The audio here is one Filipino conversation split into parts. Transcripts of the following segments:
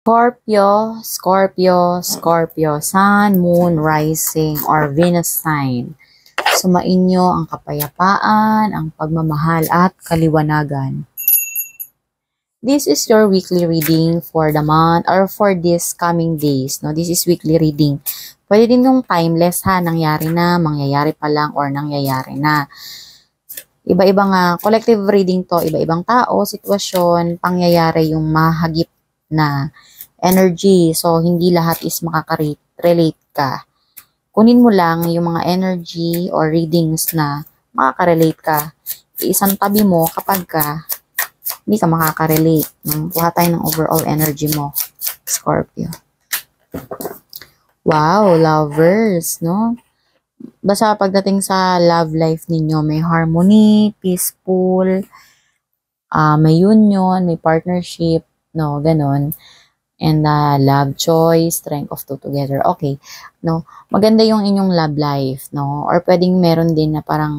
Scorpio, Scorpio, Scorpio, Sun, Moon, Rising, or Venus sign. Sumainyo ang kapayapaan, ang pagmamahal at kaliwanagan. This is your weekly reading for the month or for this coming days. No, this is weekly reading. Pwede din yung timeless ha, nangyari na, mangyayari pa lang, or nangyayari na. Iba-ibang collective reading to, iba-ibang tao, sitwasyon, pangyayari yung mahagip na energy. So, hindi lahat is makaka-relate ka. Kunin mo lang yung mga energy or readings na makaka-relate ka. Isang tabi mo kapag hindi ka makaka-relate. Kuha tayo ng overall energy mo, Scorpio. Wow, lovers, no? Basta pagdating sa love life ninyo, may harmony, peaceful, may union, may partnership, no, ganon. And love, joy, strength of two together. Okay, no? Maganda yung inyong love life, no? Or pwedeng meron din na parang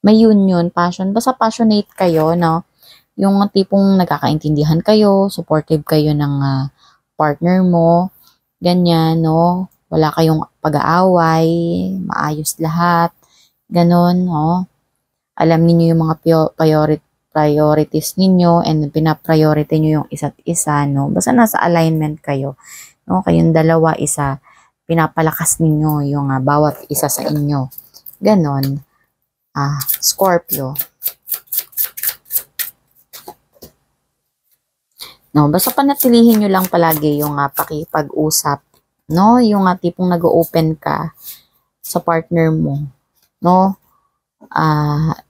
may union, passion. Basta passionate kayo, no? Yung tipong nagkakaintindihan kayo, supportive kayo ng partner mo, ganyan, no? Wala kayong pag-aaway, maayos lahat, ganon, no? Alam niyo yung mga priorities ninyo and pinapriority nyo yung isa't isa, no? Basta nasa alignment kayo, no? Kayong dalawa, pinapalakas ninyo yung bawat isa sa inyo. Ganon. Scorpio. No, basta panatilihin nyo lang palagi yung pakipag-usap, no? Yung tipong nag-open ka sa partner mo, no?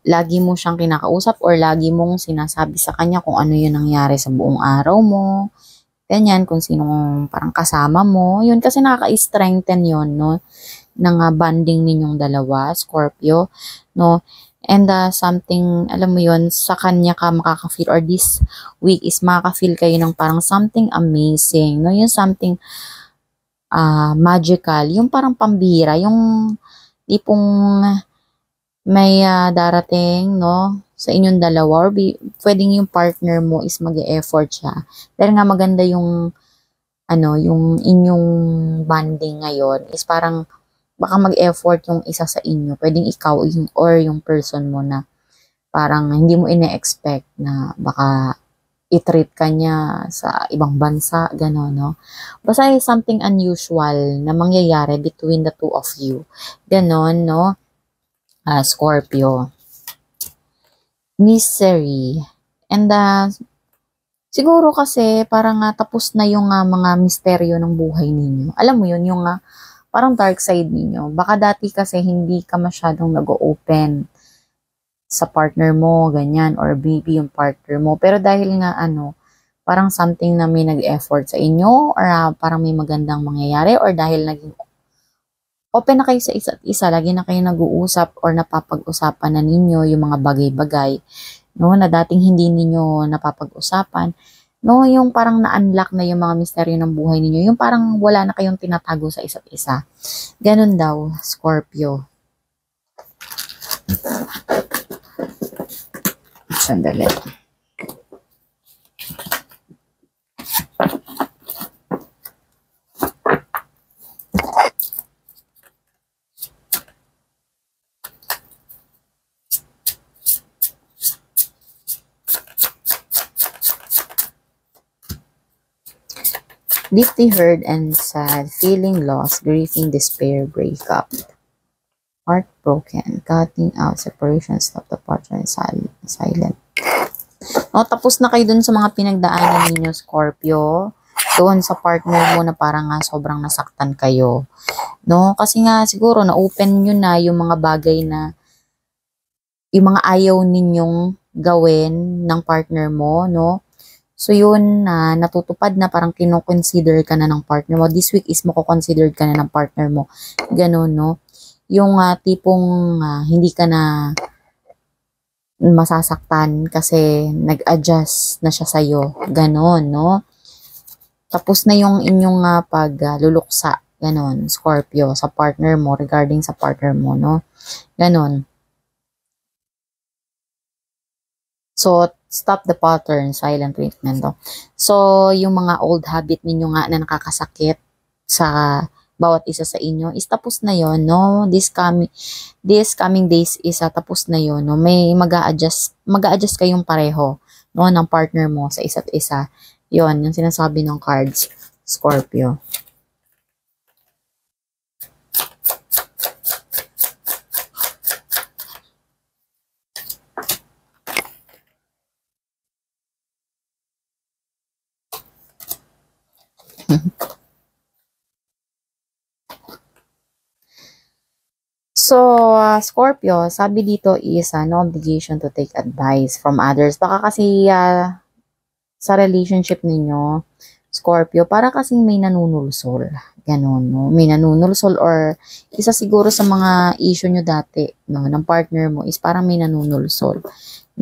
Lagi mo siyang kinakausap or lagi mong sinasabi sa kanya kung ano yung nangyari sa buong araw mo. Ganyan, kung sinong parang kasama mo. Yun kasi nakaka-strengthen yun, no? Ng bonding ninyong dalawa, Scorpio, no? And something, alam mo yun, sa kanya ka makaka-feel, or this week is makaka-feel kayo ng parang something amazing, no? Yung something magical, yung parang pambihira, yung tipong may darating, no, sa inyong dalawa, or pwedeng yung partner mo is mag-e-effort siya. Dahil nga maganda yung, yung inyong bonding ngayon is parang baka mag-effort yung isa sa inyo. Pwedeng ikaw or yung person mo na parang hindi mo ine-expect na baka i-treat ka niya sa ibang bansa, gano'n, no? Basta something unusual na mangyayari between the two of you. Gano'n, no? Scorpio. Misery. And siguro kasi parang tapos na yung mga misteryo ng buhay ninyo. Alam mo yun, yung parang dark side ninyo. Baka dati kasi hindi ka masyadong nag-open sa partner mo, ganyan, or maybe yung partner mo. Pero dahil nga parang something na may nag-effort sa inyo, or parang may magandang mangyayari, or dahil naging open na kayo sa isa't isa, lagi na kayo nag-uusap or napapag-usapan na ninyo yung mga bagay-bagay, no, na dating hindi ninyo napapag-usapan, no, yung parang na-unlock na yung mga misteryo ng buhay ninyo, yung parang wala na kayong tinatago sa isa't isa. Ganun daw, Scorpio. Sandali. Deeply hurt and sad, feeling lost, grieving, despair, breakup, heartbroken, cutting out, separation, stop the partner, silent. No, tapos na kayo dun sa mga pinagdaanan ninyo, Scorpio. Doon sa partner mo na parang sobrang nasaktan kayo. No, kasi nga siguro na-open nyo na yung mga bagay na yung mga ayaw ninyong gawin ng partner mo, no? So yun, natutupad na, parang kino-consider ka na ng partner mo. This week is mako-consider ka na ng partner mo. Ganon, no? Yung tipong hindi ka na masasaktan kasi nag-adjust na siya sa'yo. Ganon, no? Tapos na yung inyong pagluluksa. Ganon, Scorpio, sa partner mo, regarding sa partner mo, no? Ganon. So, stop the pattern, silent treatment. No? So, yung mga old habit ninyo nga na nakakasakit sa bawat isa sa inyo is tapos na yon, no? This coming days is tapos na yon, no? May mag-a-adjust kayong pareho, no, ng partner mo sa isa't isa. Yon, yung sinasabi ng cards, Scorpio. So, Scorpio, sabi dito is no obligation to take advice from others. Baka kasi sa relationship ninyo, Scorpio, para kasing may nanunulsol. Ganon, no? May nanunulsol or isa siguro sa mga issue nyo dati, no, ng partner mo is parang may nanunulsol.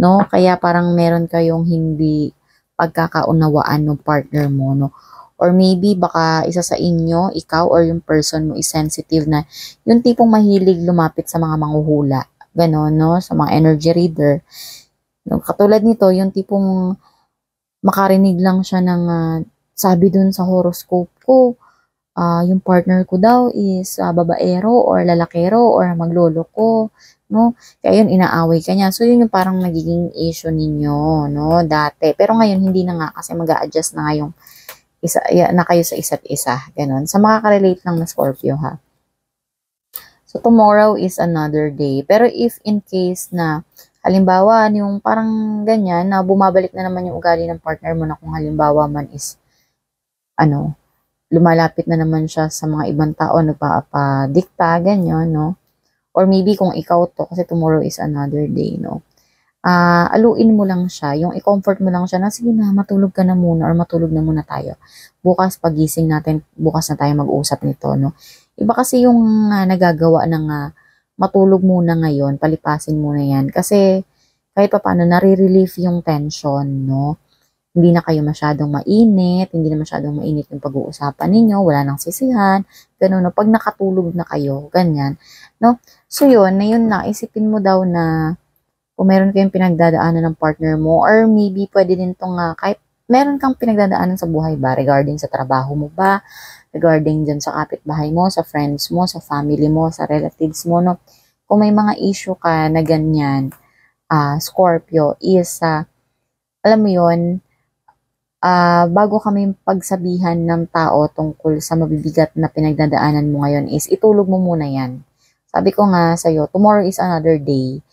No? Kaya parang meron kayong hindi pagkakaunawaan ng partner mo, no? Or maybe baka isa sa inyo, ikaw or yung person mo is sensitive na yung tipong mahilig lumapit sa mga manghuhula. Ganon, no? Sa mga energy reader. No? Katulad nito, yung tipong makarinig lang siya ng sabi dun sa horoscope ko, yung partner ko daw is babaero or lalakero or maglolo ko, no? Kaya yun, inaaway ka niya. So, yun yung parang nagiging issue ninyo, no? Dati. Pero ngayon, hindi na nga kasi mag-a-adjust na ngayong na kayo sa isa't isa. Ganon. Sa makaka-relate lang na Scorpio, ha? So, tomorrow is another day. Pero if in case na, halimbawa, yung parang ganyan, na bumabalik na naman yung ugali ng partner mo na kung halimbawa man is, lumalapit na naman siya sa mga ibang tao, nagpapadikta, ganyan, no? Or maybe kung ikaw to, kasi tomorrow is another day, no? Aluin mo lang siya, yung i-comfort mo lang siya na, sige na, matulog ka na muna or matulog na muna tayo. Bukas, pagising natin, bukas na tayo mag-usap nito, no? Iba kasi yung nagagawa ng matulog muna ngayon, palipasin muna yan. Kasi kahit pa paano, nare-relieve yung tension, no? Hindi na kayo masyadong mainit, hindi na masyadong mainit yung pag-uusapan ninyo, wala nang sisihan, gano'n, no? Pag nakatulog na kayo, ganyan, no? So yun na, isipin mo daw na kung meron kayong pinagdadaanan ng partner mo, or maybe pwede din itong kahit meron kang pinagdadaanan sa buhay ba, regarding sa trabaho mo ba, regarding dyan sa kapitbahay mo, sa friends mo, sa family mo, sa relatives mo, no? Kung may mga issue ka na ganyan, Scorpio, is, alam mo yun, bago kami pagsabihan ng tao tungkol sa mabibigat na pinagdadaanan mo ngayon is, itulog mo muna yan. Sabi ko nga sa'yo, tomorrow is another day.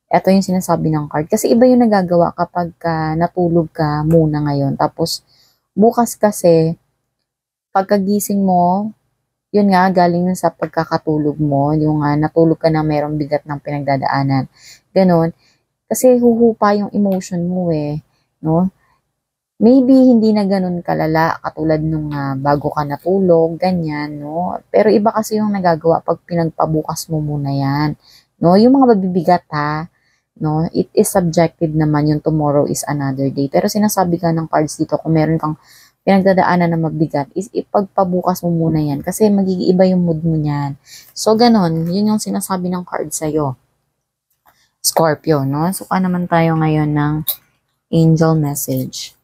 Ito yung sinasabi ng card. Kasi iba yung nagagawa kapag natulog ka muna ngayon. Tapos, bukas kasi, pagkagising mo, yun nga, galing sa pagkakatulog mo, yung natulog ka na merong bigat ng pinagdadaanan. Ganon. Kasi huhupa yung emotion mo no? Maybe hindi na ganun kalala, katulad nung bago ka natulog, ganyan, no? Pero iba kasi yung nagagawa pag pinagpabukas mo muna yan. No? Yung mga mabibigat no? It is subjective naman yung tomorrow is another day. Pero sinasabi ka ng cards dito, kung meron kang pinagdadaanan na mabigat, is ipagpabukas mo muna yan. Kasi magigiiba yung mood mo niyan. So, ganon. Yun yung sinasabi ng cards sa'yo. Scorpio, no? So, naman tayo ngayon ng angel message.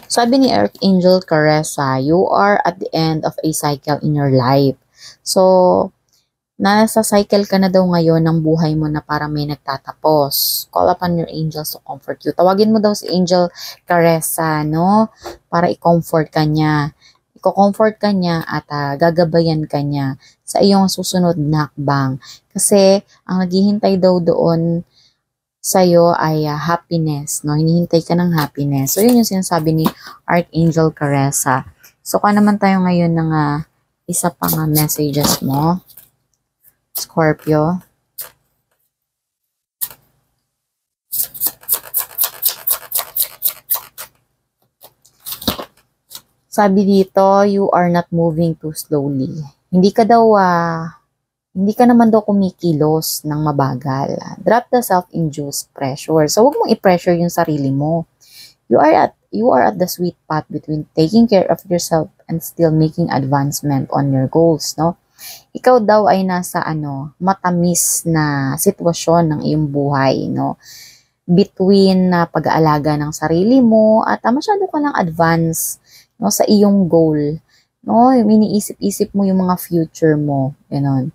Sabi ni Archangel Caressa, you are at the end of a cycle in your life. So, nasa cycle ka na daw ngayon ng buhay mo na para may nagtatapos. Call upon your angels to comfort you. Tawagin mo daw si Angel Caressa, no? Para i-comfort ka niya. I-comfort ka niya at gagabayan ka niya sa iyong susunod na hakbang. Kasi, ang naghihintay daw doon sa'yo ay happiness, no? Hinihintay ka ng happiness. So, yun yung sinasabi ni Archangel Caressa. So, naman tayo ngayon ng isa pang messages mo, Scorpio. Sabi dito, you are not moving too slowly. Hindi ka naman daw kumikilos ng mabagal. Drop the self-induced pressure. So, huwag mong i-pressure yung sarili mo. You are at the sweet spot between taking care of yourself and still making advancement on your goals, no? Ikaw daw ay nasa matamis na sitwasyon ng iyong buhay, no? Between na pag-aalaga ng sarili mo at masyado ka lang advance, no, sa iyong goal, no? Iniisip-isip mo yung mga future mo, ganon.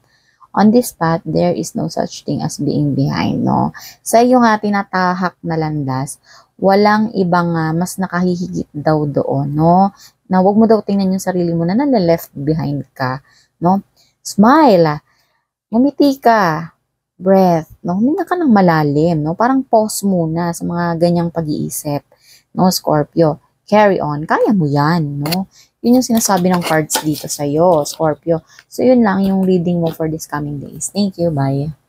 On this path, there is no such thing as being behind, no? Sa iyong tinatahak na landas, walang ibang mas nakahihigit daw doon, no? Na wag mo daw tingnan yung sarili mo na nale-left behind ka, no? Smile, ngumiti ka, breath, no? Huminga ka ng malalim, no? Parang pause muna sa mga ganyang pag-iisip, no, Scorpio? Carry on, kaya mo yan, no? Yun yung sinasabi ng cards dito sa'yo, Scorpio. So, yun lang yung reading mo for this coming days. Thank you, bye.